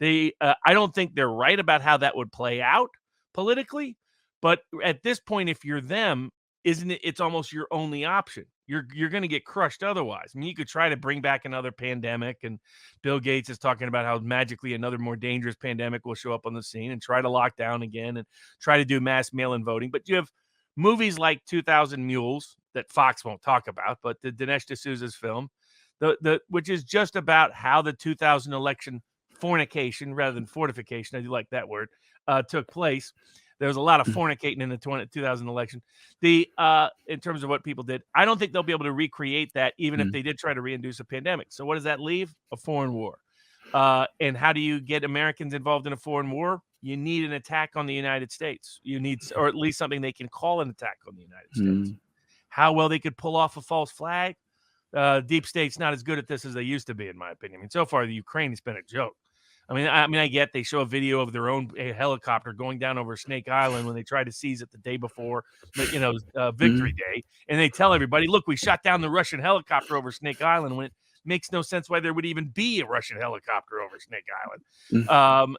I don't think they're right about how that would play out politically, but at this point, if you're them, isn't it? It's almost your only option. You're going to get crushed otherwise. I mean, you could try to bring back another pandemic, and Bill Gates is talking about how magically another more dangerous pandemic will show up on the scene, and try to lock down again, and try to do mass mail-in voting. But you have movies like 2000 Mules that Fox won't talk about, but the Dinesh D'Souza's film, which is just about how the 2000 election fornication rather than fortification, I do like that word, took place. There was a lot of fornicating in the 2000 election. In terms of what people did, I don't think they'll be able to recreate that, even if they did try to reintroduce a pandemic. So what does that leave? A foreign war. And how do you get Americans involved in a foreign war? You need an attack on the United States. You need, or at least something they can call an attack on the United States. How well they could pull off a false flag? Deep State's not as good at this as they used to be, in my opinion. I mean, so far the Ukraine has been a joke. I get they show a video of their own helicopter going down over Snake Island when they tried to seize it the day before, Victory Day, and they tell everybody, "Look, we shot down the Russian helicopter over Snake Island." When it makes no sense why there would even be a Russian helicopter over Snake Island.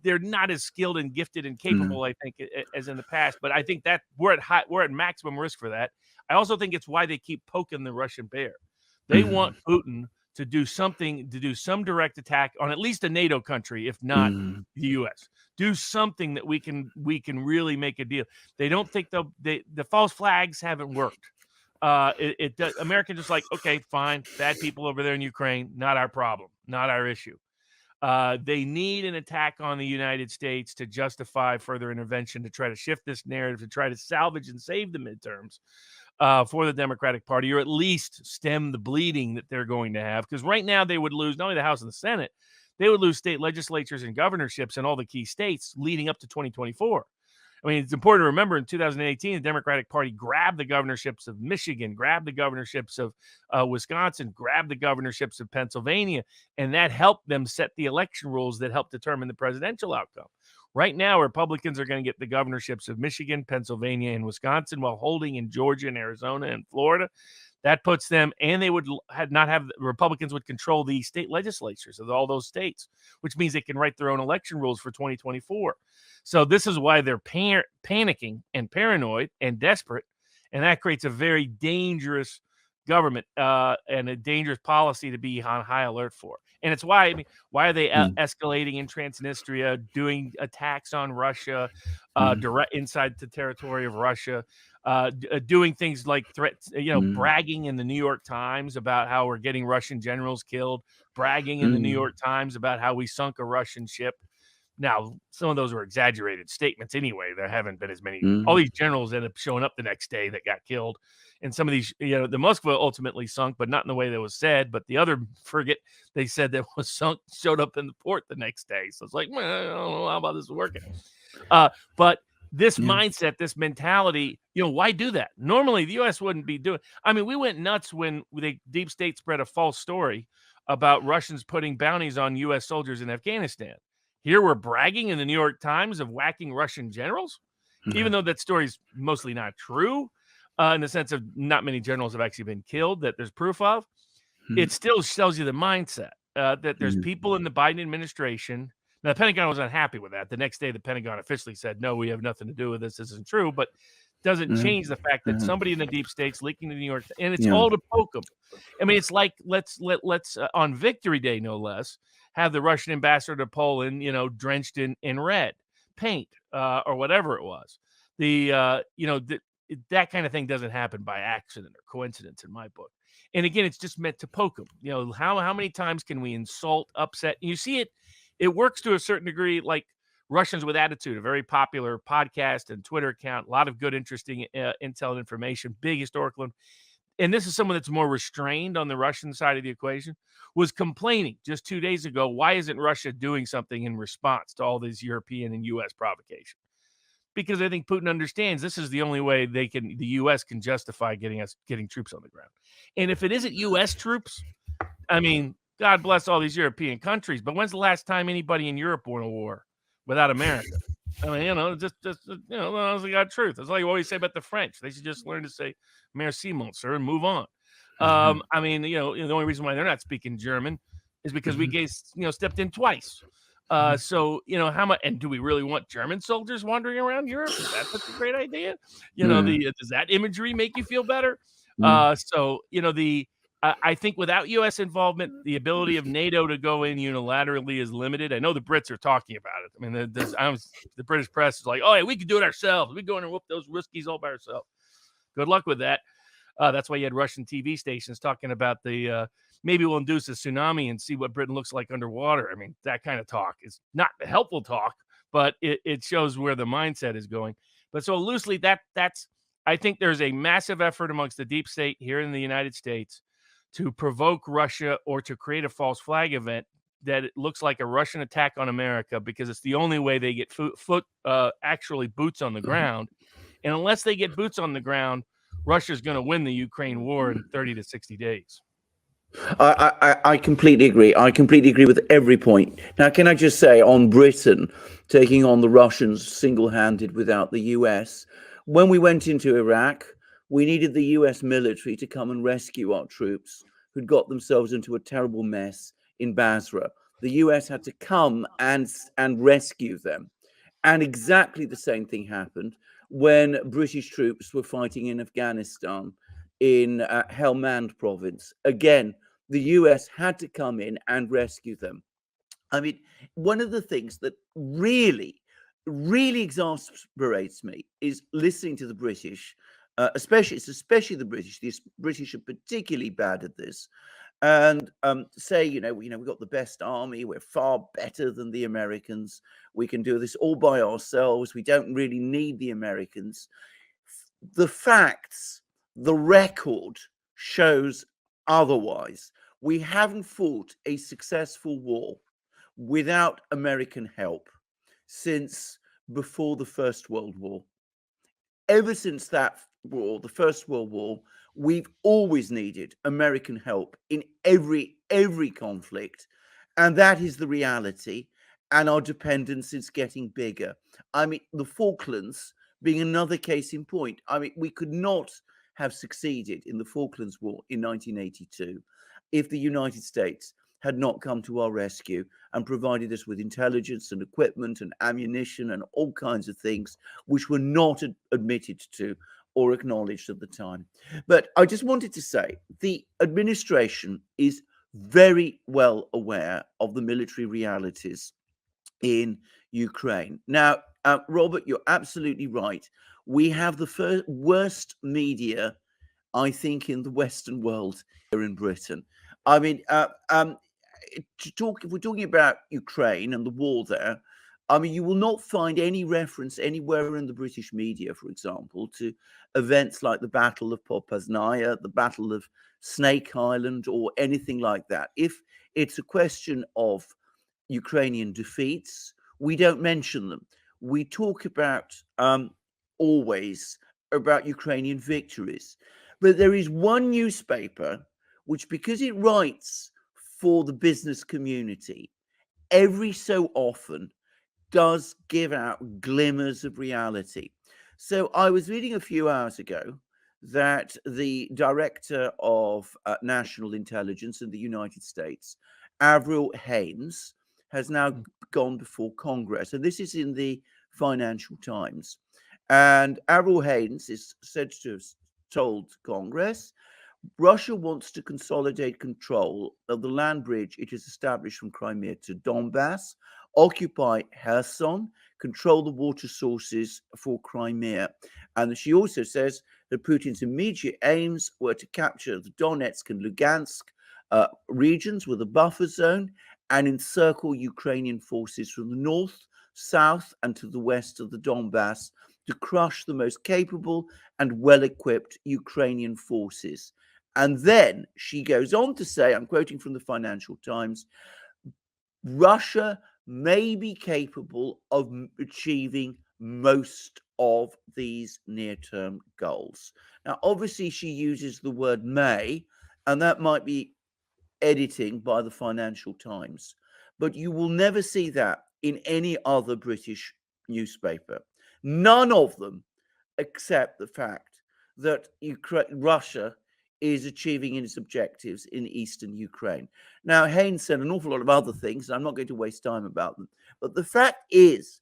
They're not as skilled and gifted and capable, I think, as in the past. But I think that we're at maximum risk for that. I also think it's why they keep poking the Russian bear. They want Putin to do something, to do some direct attack on at least a NATO country, if not the U.S. Do something that we can really make a deal. They don't think the false flags haven't worked. America just like, okay, fine, bad people over there in Ukraine, not our problem, not our issue. They need an attack on the United States to justify further intervention, to try to shift this narrative, to try to salvage and save the midterms for the Democratic Party, or at least stem the bleeding that they're going to have. Because right now they would lose not only the House and the Senate, they would lose state legislatures and governorships in all the key states leading up to 2024. I mean, it's important to remember in 2018, the Democratic Party grabbed the governorships of Michigan, grabbed the governorships of Wisconsin, grabbed the governorships of Pennsylvania, and that helped them set the election rules that helped determine the presidential outcome. Right now, Republicans are going to get the governorships of Michigan, Pennsylvania, and Wisconsin, while holding in Georgia and Arizona and Florida. That puts them, and they would Republicans would control the state legislatures of all those states, which means they can write their own election rules for 2024. So this is why they're panicking and paranoid and desperate, and that creates a very dangerous government and a dangerous policy to be on high alert for. And it's why, why are they escalating in Transnistria, doing attacks on Russia, direct inside the territory of Russia, doing things like threats, bragging in the New York Times about how we're getting Russian generals killed, bragging in the New York Times about how we sunk a Russian ship. Now, some of those were exaggerated statements anyway. There haven't been as many. All these generals end up showing up the next day that got killed. And some of these, the Moskva ultimately sunk, but not in the way that was said. But the other frigate, they said that was sunk, showed up in the port the next day. So it's like, well, I don't know how about this working. But this mindset, this mentality, why do that? Normally, the U.S. wouldn't be doing. I mean, we went nuts when the deep state spread a false story about Russians putting bounties on U.S. soldiers in Afghanistan. Here we're bragging in the New York Times of whacking Russian generals, even though that story is mostly not true, in the sense of not many generals have actually been killed that there's proof of. It still tells you the mindset that there's people in the Biden administration. Now, the Pentagon was unhappy with that. The next day, the Pentagon officially said, no, we have nothing to do with this. This isn't true. But doesn't change the fact that somebody in the deep state's leaking to New York, and it's all to poke them. I mean, it's like let's on Victory Day, no less, have the Russian ambassador to Poland, drenched in red paint or whatever it was. That kind of thing doesn't happen by accident or coincidence in my book. And again, it's just meant to poke them. How many times can we insult, upset? You see it. It works to a certain degree, like Russians with Attitude, a very popular podcast and Twitter account, a lot of good, interesting intel and information, big historical. And this is someone that's more restrained on the Russian side of the equation, was complaining just 2 days ago, why isn't Russia doing something in response to all this European and U.S. provocation? Because I think Putin understands this is the only way the U.S. can justify getting troops on the ground. And if it isn't U.S. troops, I mean, God bless all these European countries, but when's the last time anybody in Europe won a war without America? I mean, just honestly, God, truth. That's like you always say about the French. They should just learn to say "Merci, monsieur" and move on. I mean, the only reason why they're not speaking German is because we stepped in twice. So how much? And do we really want German soldiers wandering around Europe? Is that such a great idea? Does that imagery make you feel better? I think without U.S. involvement, the ability of NATO to go in unilaterally is limited. I know the Brits are talking about it. I mean, the British press is like, oh, yeah, we can do it ourselves. We go in and whoop those Ruskies all by ourselves. Good luck with that. That's why you had Russian TV stations talking about maybe we'll induce a tsunami and see what Britain looks like underwater. I mean, that kind of talk is not helpful talk, but it shows where the mindset is going. But so loosely, that's I think there's a massive effort amongst the deep state here in the United States to provoke Russia or to create a false flag event that it looks like a Russian attack on America, because it's the only way they get actually boots on the ground. And unless they get boots on the ground, Russia's going to win the Ukraine war in 30 to 60 days. I completely agree. I completely agree with every point. Now, can I just say on Britain taking on the Russians single-handed without the US, when we went into Iraq, we needed the US military to come and rescue our troops who'd got themselves into a terrible mess in Basra. The US had to come and rescue them. And exactly the same thing happened when British troops were fighting in Afghanistan in Helmand province. Again, the US had to come in and rescue them. I mean, one of the things that really exasperates me is listening to the British, especially the British. The British are particularly bad at this, and say, we've got the best army. We're far better than the Americans. We can do this all by ourselves. We don't really need the Americans. The facts, the record shows otherwise. We haven't fought a successful war without American help since before the First World War. Ever since that war, the First World War, we've always needed American help in every conflict, and that is the reality. And our dependence is getting bigger. I mean, the Falklands being another case in point. I mean, we could not have succeeded in the Falklands War in 1982 if the United States had not come to our rescue and provided us with intelligence and equipment and ammunition and all kinds of things which were not admitted to or acknowledged at the time. But I just wanted to say the administration is very well aware of the military realities in Ukraine. Now, Robert, you're absolutely right. We have the worst media, I think, in the Western world here in Britain. I mean, if we're talking about Ukraine and the war there, I mean, you will not find any reference anywhere in the British media, for example, to events like the Battle of Popasnaya, the Battle of Snake Island, or anything like that. If it's a question of Ukrainian defeats, we don't mention them. We talk about always about Ukrainian victories. But there is one newspaper which, because it writes for the business community, every so often does give out glimmers of reality. So I was reading a few hours ago that the director of national intelligence in the United States, Avril Haines, has now gone before Congress. And this is in the Financial Times. And Avril Haines is said to have told Congress, Russia wants to consolidate control of the land bridge it has established from Crimea to Donbass, occupy Kherson, control the water sources for Crimea. And she also says that Putin's immediate aims were to capture the Donetsk and Lugansk regions with a buffer zone and encircle Ukrainian forces from the north, south, and to the west of the Donbass to crush the most capable and well-equipped Ukrainian forces. And then she goes on to say, I'm quoting from the Financial Times, Russia may be capable of achieving most of these near-term goals. Now, obviously, she uses the word may, and that might be editing by the Financial Times, but you will never see that in any other British newspaper. None of them accept the fact that Russia is achieving its objectives in eastern Ukraine. Now, Haynes said an awful lot of other things, and I'm not going to waste time about them. But the fact is,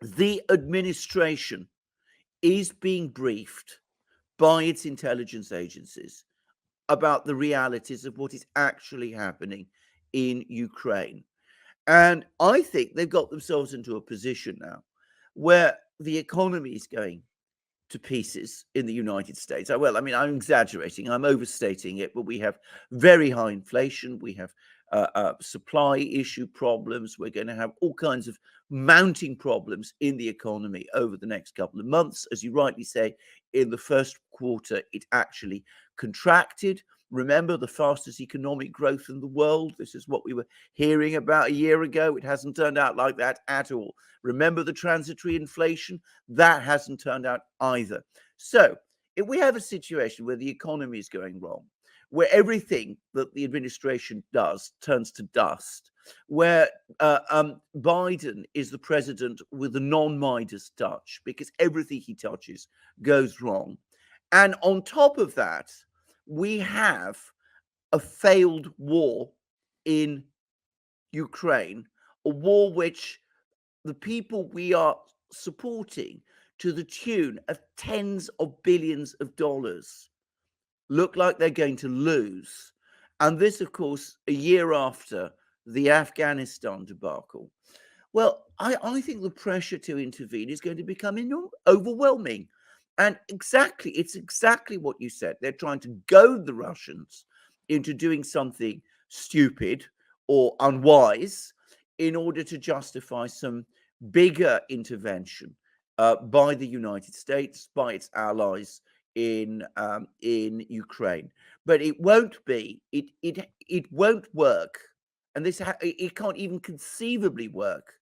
the administration is being briefed by its intelligence agencies about the realities of what is actually happening in Ukraine. And I think they've got themselves into a position now where the economy is going to pieces in the United States. Well, I mean, I'm exaggerating, I'm overstating it, but we have very high inflation, we have supply issue problems, we're going to have all kinds of mounting problems in the economy over the next couple of months. As you rightly say, in the first quarter, it actually contracted. Remember, the fastest economic growth in the world. This is what we were hearing about a year ago. It hasn't turned out like that at all. Remember the transitory inflation? That hasn't turned out either. So, if we have a situation where the economy is going wrong, where everything that the administration does turns to dust, where Biden is the president with a non-Midas touch because everything he touches goes wrong. And on top of that, we have a failed war in Ukraine, a war which the people we are supporting to the tune of tens of billions of dollars look like they're going to lose. And this, of course, a year after the Afghanistan debacle. Well, I think the pressure to intervene is going to become overwhelming. And it's exactly what you said. They're trying to goad the Russians into doing something stupid or unwise in order to justify some bigger intervention by the United States, by its allies in Ukraine. But it won't be. It won't work, and it can't even conceivably work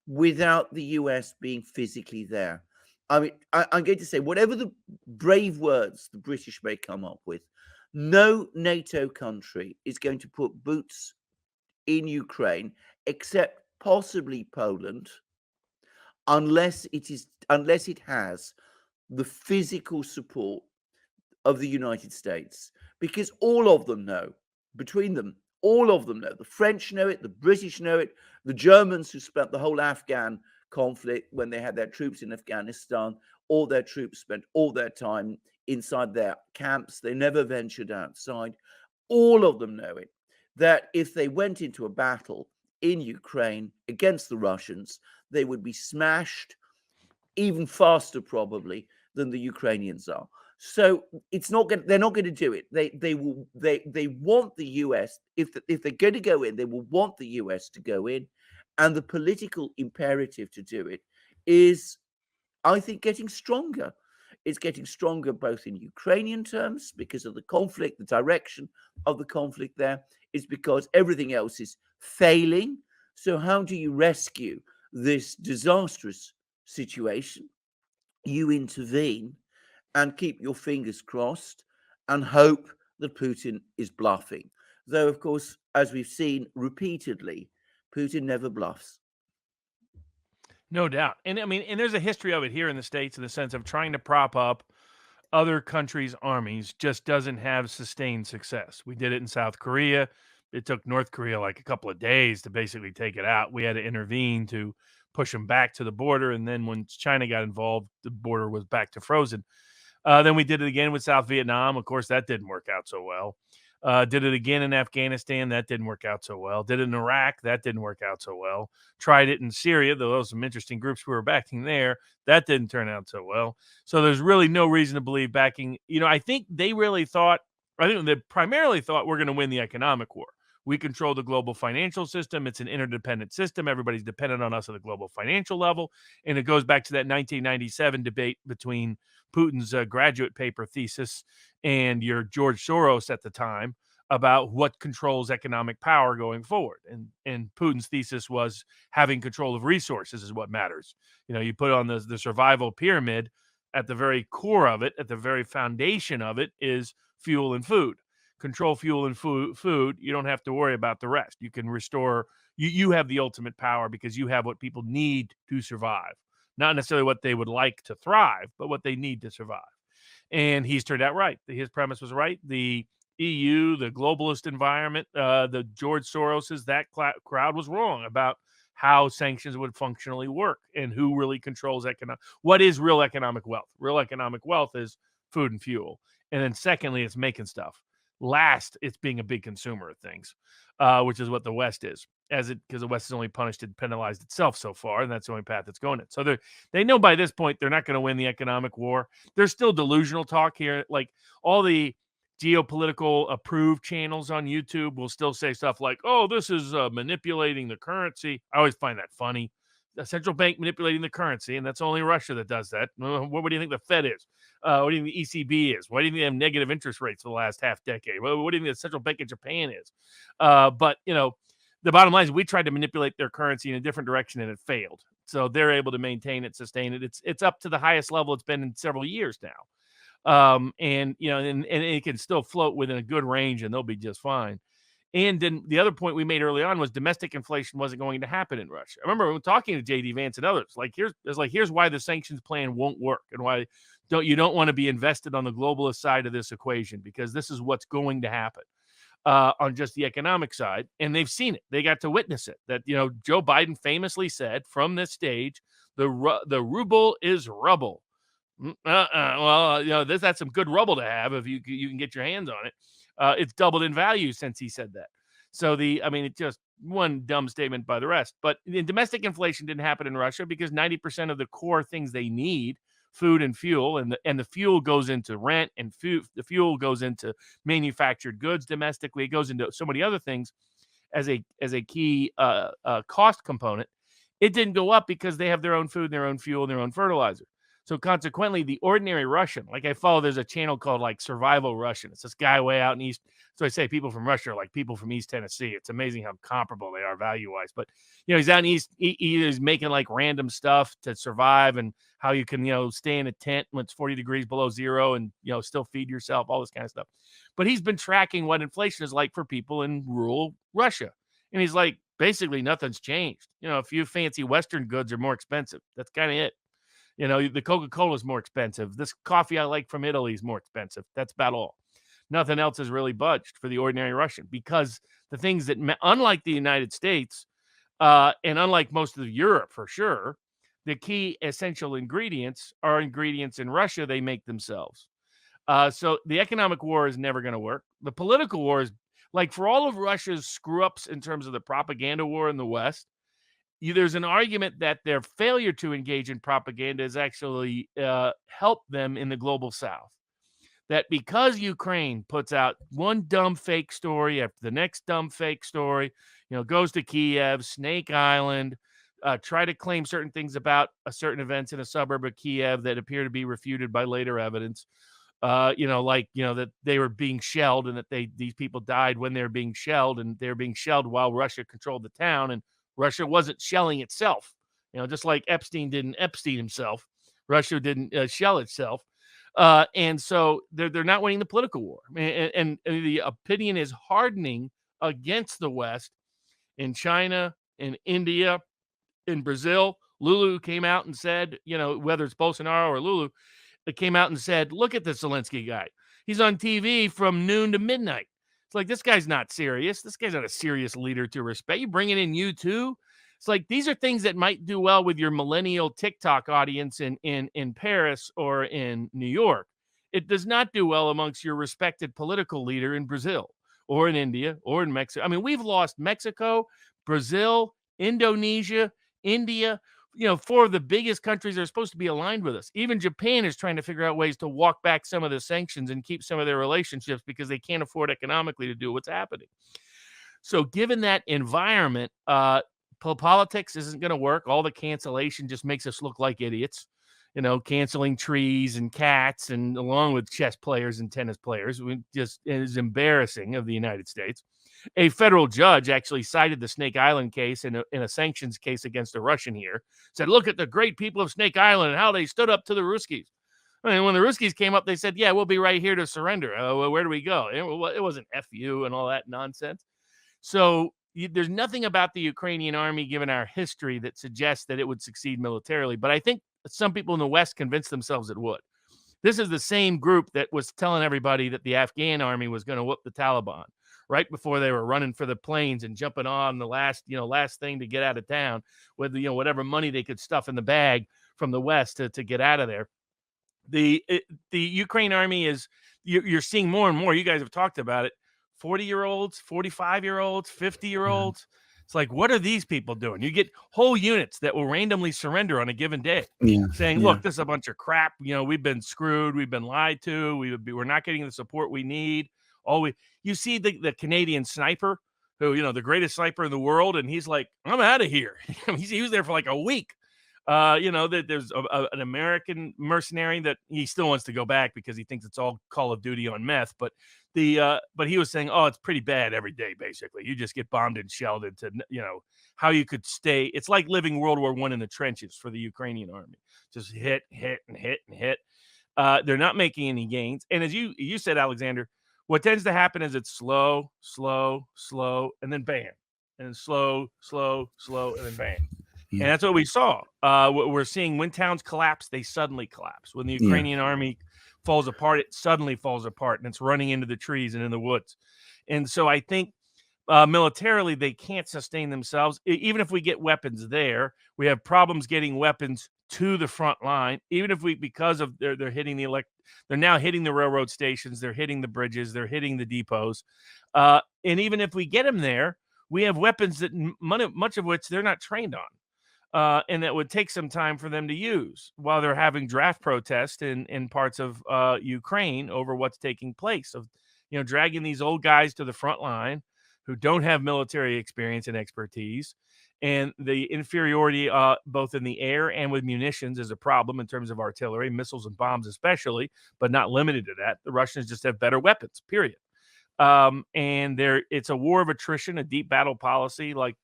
without the US being physically there. I mean, I'm going to say, whatever the brave words the British may come up with, no NATO country is going to put boots in Ukraine except possibly Poland, unless it has the physical support of the United States, because all of them know, between them, all of them know. The French know it, the British know it, the Germans, who spent the whole Afghan conflict when they had their troops in Afghanistan, all their troops spent all their time inside their camps. They never ventured outside. All of them know it, that if they went into a battle in Ukraine against the Russians, they would be smashed even faster probably than the Ukrainians are. So they're not going to do it. They want the US, if they're going to go in, they will want the US to go in, and the political imperative to do it is, I think, getting stronger. It's getting stronger both in Ukrainian terms because of the conflict, the direction of the conflict there. It's because everything else is failing. So how do you rescue this disastrous situation? You intervene and keep your fingers crossed and hope that Putin is bluffing. Though, of course, as we've seen repeatedly, Putin never bluffs. No doubt. And I mean, and there's a history of it here in the States in the sense of trying to prop up other countries' armies just doesn't have sustained success. We did it in South Korea. It took North Korea like a couple of days to basically take it out. We had to intervene to push them back to the border. And then when China got involved, the border was back to frozen. Then we did it again with South Vietnam. Of course, that didn't work out so well. Did it again in Afghanistan. That didn't work out so well. Did it in Iraq. That didn't work out so well. Tried it in Syria, though there was some interesting groups who were backing there. That didn't turn out so well. So there's really no reason to believe backing. I think they really thought, I think they primarily thought we're going to win the economic war. We control the global financial system. It's an interdependent system. Everybody's dependent on us at the global financial level. And it goes back to that 1997 debate between Putin's graduate paper thesis and your George Soros at the time about what controls economic power going forward. And Putin's thesis was having control of resources is what matters. You put on the survival pyramid, at the very core of it, at the very foundation of it is fuel and food. Control fuel and food, you don't have to worry about the rest. You can restore, you have the ultimate power because you have what people need to survive. Not necessarily what they would like to thrive, but what they need to survive. And he's turned out right. His premise was right. The EU, the globalist environment, the George Soros's, that crowd was wrong about how sanctions would functionally work and who really controls what is real economic wealth. Real economic wealth is food and fuel. And then secondly, it's making stuff. Last, it's being a big consumer of things, which is what the West is, because the West has only punished and penalized itself so far, and that's the only path it's going in. So they know by this point they're not going to win the economic war. There's still delusional talk here, like all the geopolitical approved channels on YouTube will still say stuff like, "Oh, this is manipulating the currency." I always find that funny. The central bank manipulating the currency, and that's only Russia that does that. What do you think the Fed is? What do you think the ECB is? Why do you think they have negative interest rates for the last half decade? What do you think the central bank of Japan is? But the bottom line is we tried to manipulate their currency in a different direction and it failed. So they're able to maintain it, sustain it. It's up to the highest level it's been in several years now. And it can still float within a good range and they'll be just fine. And then the other point we made early on was domestic inflation wasn't going to happen in Russia. I remember talking to JD Vance and others, here's why the sanctions plan won't work and why you don't want to be invested on the globalist side of this equation, because this is what's going to happen on just the economic side. And they've seen it. They got to witness it. That, Joe Biden famously said from this stage, the ruble is rubble. Well, that's some good rubble to have if you can get your hands on it. It's doubled in value since he said that. So it's just one dumb statement by the rest. But domestic inflation didn't happen in Russia because 90% of the core things they need, food and fuel, and the fuel goes into rent, and the fuel goes into manufactured goods domestically. It goes into so many other things as a key cost component. It didn't go up because they have their own food, their own fuel, and their own fertilizer. So consequently, the ordinary Russian, like I follow, there's a channel called like Survival Russian. It's this guy way out in East. So I say people from Russia are like people from East Tennessee. It's amazing how comparable they are value-wise. But, he's out in East. He's making like random stuff to survive and how you can, stay in a tent when it's 40 degrees below zero and, still feed yourself, all this kind of stuff. But he's been tracking what inflation is like for people in rural Russia. And he's like, basically nothing's changed. A few fancy Western goods are more expensive. That's kind of it. The Coca-Cola is more expensive. This coffee I like from Italy is more expensive. That's about all. Nothing else has really budged for the ordinary Russian, because the things that, unlike the United States and unlike most of Europe for sure, the key essential ingredients are ingredients in Russia they make themselves. So the economic war is never going to work. The political war is, like, for all of Russia's screw-ups in terms of the propaganda war in the West, there's an argument that their failure to engage in propaganda has actually helped them in the global South. That because Ukraine puts out one dumb fake story after the next dumb fake story, goes to Kiev, Snake Island, try to claim certain things about certain events in a suburb of Kiev that appear to be refuted by later evidence. That they were being shelled and that these people died when they were being shelled, and they were being shelled while Russia controlled the town, and Russia wasn't shelling itself. Just like Epstein didn't Epstein himself, Russia didn't shell itself. And so they're not winning the political war. And the opinion is hardening against the West in China, in India, in Brazil. Lulu came out and said, whether it's Bolsonaro or Lulu, that came out and said, look at the Zelensky guy. He's on TV from noon to midnight. It's like, this guy's not serious. This guy's not a serious leader to respect. You bringing in you too? It's like, these are things that might do well with your millennial TikTok audience in Paris or in New York. It does not do well amongst your respected political leader in Brazil or in India or in Mexico. I mean, we've lost Mexico, Brazil, Indonesia, India, four of the biggest countries that are supposed to be aligned with us. Even Japan is trying to figure out ways to walk back some of the sanctions and keep some of their relationships because they can't afford economically to do what's happening. So given that environment, politics isn't going to work. All the cancellation just makes us look like idiots, canceling trees and cats, and along with chess players and tennis players. It is embarrassing of the United States. A federal judge actually cited the Snake Island case in a sanctions case against a Russian here. Said, look at the great people of Snake Island and how they stood up to the Ruskies. I mean, when the Ruskies came up, they said, yeah, we'll be right here to surrender. Well, where do we go? It wasn't FU and all that nonsense. So there's nothing about the Ukrainian army, given our history, that suggests that it would succeed militarily. But I think some people in the West convinced themselves it would. This is the same group that was telling everybody that the Afghan army was going to whoop the Taliban right before they were running for the planes and jumping on the last thing to get out of town with whatever money they could stuff in the bag from the West to get out of there. The Ukraine army is you're seeing more and more. You guys have talked about it. 40-year-olds, 45-year-olds, 50-year-olds. It's like, what are these people doing? You get whole units that will randomly surrender on a given day, Yeah, saying, yeah, "Look, this is a bunch of crap. We've been screwed. We've been lied to. We're not getting the support we need." You see the Canadian sniper, who the greatest sniper in the world, and he's like, "I'm out of here." He was there for like a week. That there's an American mercenary that he still wants to go back because he thinks it's all Call of Duty on meth. But but he was saying, oh, it's pretty bad every day. Basically, you just get bombed and shelled into how you could stay. It's like living World War I in the trenches for the Ukrainian army. Just hit, and hit, and hit. They're not making any gains. And as you said, Alexander, what tends to happen is it's slow, slow, slow, and then bam, and then slow, slow, slow, and then bam. And yeah, that's what we saw. We're seeing when towns collapse, they suddenly collapse. When the yeah, Ukrainian army falls apart, it suddenly falls apart, and it's running into the trees and in the woods. And so I think militarily, they can't sustain themselves. Even if we get weapons there, we have problems getting weapons to the front line. Even if because of they're hitting they're now hitting the railroad stations, they're hitting the bridges, they're hitting the depots. And even if we get them there, we have weapons that much of which they're not trained on. And that would take some time for them to use while they're having draft protests in parts of Ukraine over what's taking place. Of dragging these old guys to the front line who don't have military experience and expertise, and the inferiority both in the air and with munitions is a problem in terms of artillery, missiles, and bombs, especially, but not limited to that. The Russians just have better weapons. Period. And it's a war of attrition, a deep battle policy, like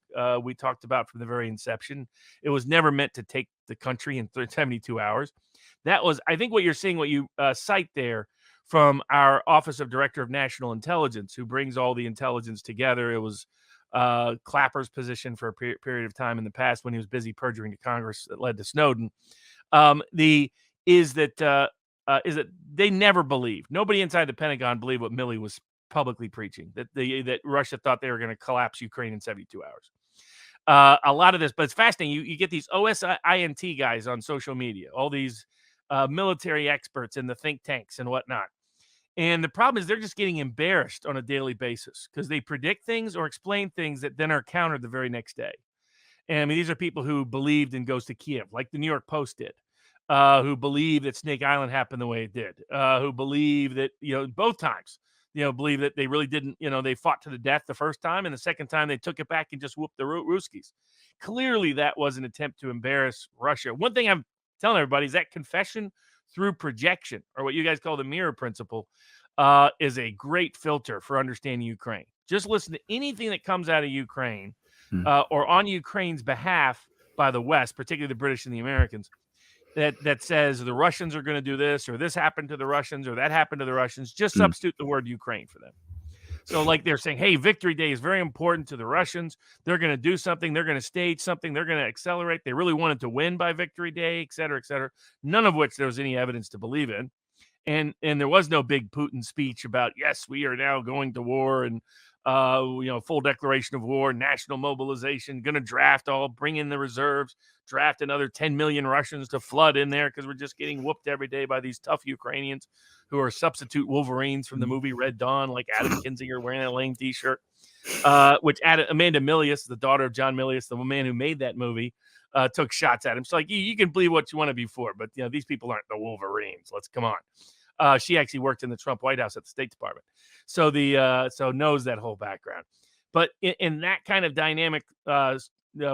we talked about from the very inception. It was never meant to take the country in 72 hours. That was, I think, what you're seeing, what you cite there from our Office of Director of National Intelligence, who brings all the intelligence together. It was Clapper's position for a period of time in the past when he was busy perjuring to Congress that led to Snowden. Is that they never believed. Nobody inside the Pentagon believed what Milley was publicly preaching, that Russia thought they were going to collapse Ukraine in 72 hours. A lot of this, but it's fascinating. You get these OSINT guys on social media, all these military experts in the think tanks and whatnot. And the problem is they're just getting embarrassed on a daily basis because they predict things or explain things that then are countered the very next day. And I mean, these are people who believed in Goes to Kiev, like the New York Post did, who believe that Snake Island happened the way it did, who believe that, both times, believe that they really didn't, they fought to the death the first time, and the second time they took it back and just whooped the Ruskies. Clearly, that was an attempt to embarrass Russia. One thing I'm telling everybody is that confession through projection, or what you guys call the mirror principle, is a great filter for understanding Ukraine. Just listen to anything that comes out of Ukraine or on Ukraine's behalf by the West, particularly the British and the Americans, that says the Russians are going to do this, or this happened to the Russians, or that happened to the Russians. Just substitute the word Ukraine for them. So like they're saying, hey, Victory Day is very important to the Russians. They're going to do something. They're going to stage something. They're going to accelerate. They really wanted to win by Victory Day, et cetera, et cetera. None of which there was any evidence to believe in. And there was no big Putin speech about, yes, we are now going to war and, full declaration of war, national mobilization, going to bring in the reserves, draft another 10 million Russians to flood in there because we're just getting whooped every day by these tough Ukrainians who are substitute Wolverines from the movie Red Dawn, like Adam Kinzinger wearing a lame T-shirt, which Amanda Milius, the daughter of John Milius, the man who made that movie, took shots at him. So like, you can believe what you want to be for, but these people aren't the Wolverines. Let's come on. She actually worked in the Trump White House at the State Department, so knows that whole background. But in that kind of dynamic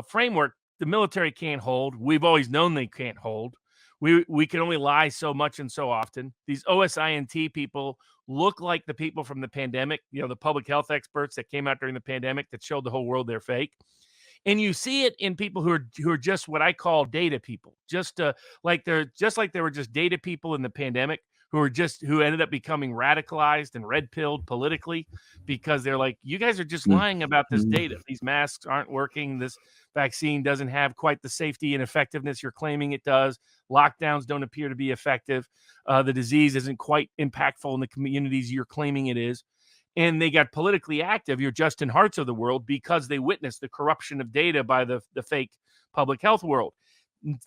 framework, the military can't hold. We've always known they can't hold. We can only lie so much and so often. These OSINT people look like the people from the pandemic, the public health experts that came out during the pandemic that showed the whole world they're fake. And you see it in people who are just what I call data people, just like they were just data people in the pandemic who ended up becoming radicalized and red-pilled politically because they're like, you guys are just lying about this data. These masks aren't working. This vaccine doesn't have quite the safety and effectiveness you're claiming it does. Lockdowns don't appear to be effective. The disease isn't quite impactful in the communities you're claiming it is. And they got politically active, your Justin Harts of the world, because they witnessed the corruption of data by the fake public health world.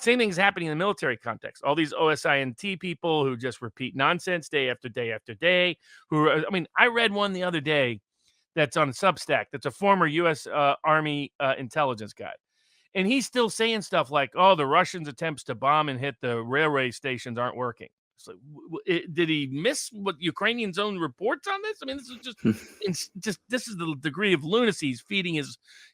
Same thing is happening in the military context. All these OSINT people who just repeat nonsense day after day after day. I read one the other day that's on Substack. That's a former U.S. Army intelligence guy. And he's still saying stuff like, oh, the Russians' attempts to bomb and hit the railway stations aren't working. So, did he miss what Ukrainians' own reports on this? I mean, this is this is the degree of lunacy he's feeding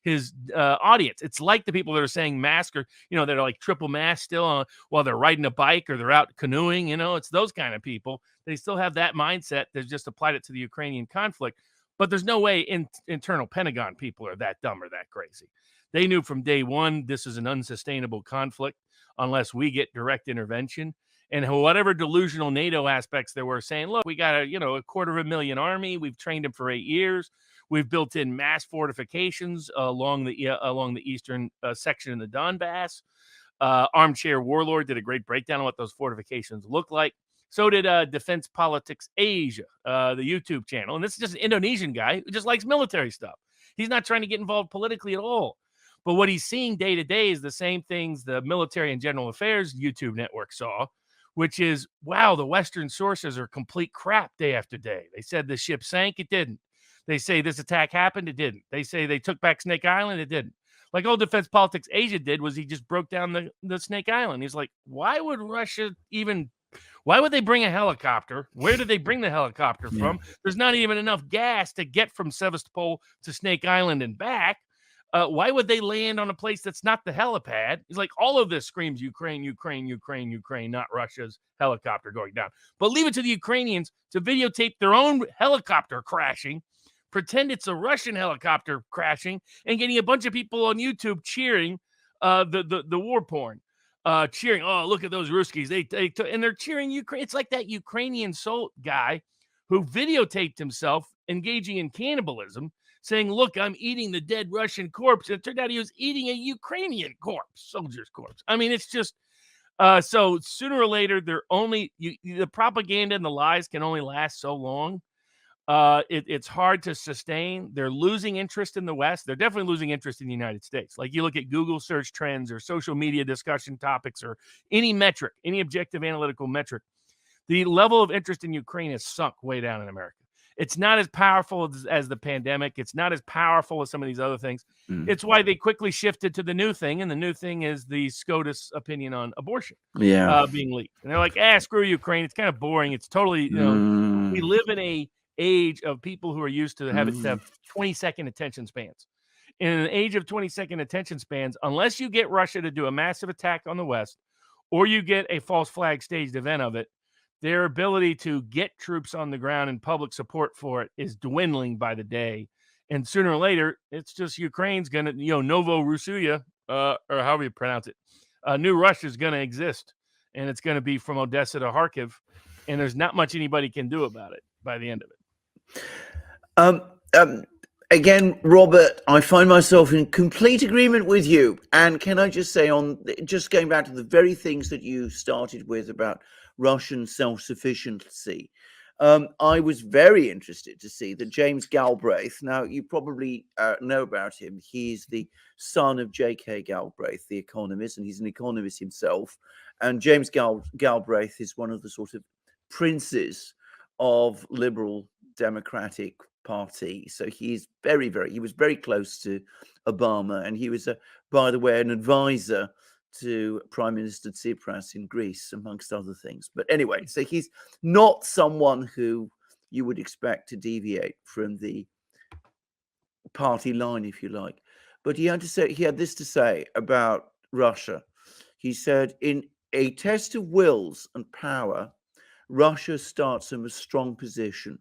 his audience. It's like the people that are saying mask or that are like triple mask still while they're riding a bike or they're out canoeing. It's those kind of people. They still have that mindset. They've just applied it to the Ukrainian conflict. But there's no way internal Pentagon people are that dumb or that crazy. They knew from day one this is an unsustainable conflict unless we get direct intervention. And whatever delusional NATO aspects there were saying, look, we got a 250,000 army. We've trained them for 8 years. We've built in mass fortifications along the eastern section in the Donbass. Armchair Warlord did a great breakdown on what those fortifications look like. So did Defense Politics Asia, the YouTube channel. And this is just an Indonesian guy who just likes military stuff. He's not trying to get involved politically at all. But what he's seeing day to day is the same things the Military and General Affairs YouTube network saw, which is, wow, the Western sources are complete crap day after day. They said the ship sank. It didn't. They say this attack happened. It didn't. They say they took back Snake Island. It didn't. Like all Defense Politics Asia did was he just broke down the Snake Island. He's like, why would they bring a helicopter? Where did they bring the helicopter from? There's not even enough gas to get from Sevastopol to Snake Island and back. Why would they land on a place that's not the helipad? He's like, all of this screams Ukraine, Ukraine, Ukraine, Ukraine, not Russia's helicopter going down. But leave it to the Ukrainians to videotape their own helicopter crashing, pretend it's a Russian helicopter crashing, and getting a bunch of people on YouTube cheering the war porn. Cheering, oh, look at those Ruskies. And they're cheering Ukraine. It's like that Ukrainian soul guy who videotaped himself engaging in cannibalism, saying, look, I'm eating the dead Russian corpse. And it turned out he was eating a Ukrainian soldier's corpse. I mean, it's just, so sooner or later, the propaganda and the lies can only last so long. It's hard to sustain. They're losing interest in the West. They're definitely losing interest in the United States. Like you look at Google search trends or social media discussion topics or any metric, any objective analytical metric, the level of interest in Ukraine has sunk way down in America. It's not as powerful as the pandemic. It's not as powerful as some of these other things. It's why they quickly shifted to the new thing. And the new thing is the SCOTUS opinion on abortion being leaked. And they're like, screw Ukraine. It's kind of boring. It's totally, we live in a age of people who are used to have 20-second attention spans. In an age of 20-second attention spans, unless you get Russia to do a massive attack on the West or you get a false flag staged event of it, their ability to get troops on the ground and public support for it is dwindling by the day. And sooner or later, it's just Ukraine's going to, Novo Russia, or however you pronounce it, New Russia is going to exist. And it's going to be from Odessa to Kharkiv. And there's not much anybody can do about it by the end of it. Again, Robert, I find myself in complete agreement with you. And can I just say, just going back to the very things that you started with about Russian self-sufficiency, I was very interested to see that James Galbraith, now you probably know about him, he's the son of J.K. Galbraith, the economist, and he's an economist himself. And James Galbraith is one of the sort of princes of liberal democratic party. So he was very close to Obama, and he was, by the way, an advisor to Prime Minister Tsipras in Greece, amongst other things. But anyway, so he's not someone who you would expect to deviate from the party line, if you like. But he had this to say about Russia. He said, in a test of wills and power, Russia starts from a strong position.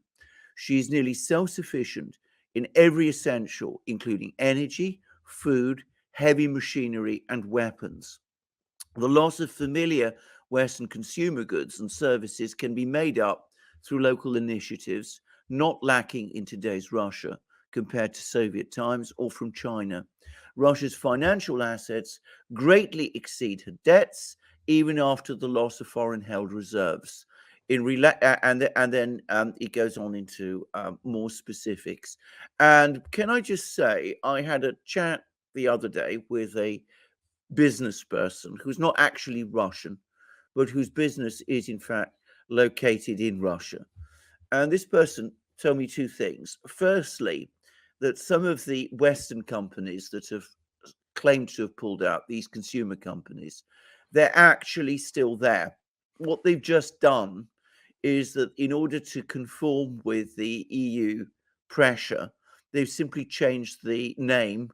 She is nearly self-sufficient in every essential, including energy, food, heavy machinery, and weapons. The loss of familiar Western consumer goods and services can be made up through local initiatives, not lacking in today's Russia compared to Soviet times or from China. Russia's financial assets greatly exceed her debts, even after the loss of foreign held reserves. And then it goes on into more specifics. And can I just say, I had a chat the other day with a business person who's not actually Russian, but whose business is in fact located in Russia. And this person told me two things. Firstly, that some of the Western companies that have claimed to have pulled out, these consumer companies, they're actually still there. What they've just done is that in order to conform with the EU pressure, they've simply changed the name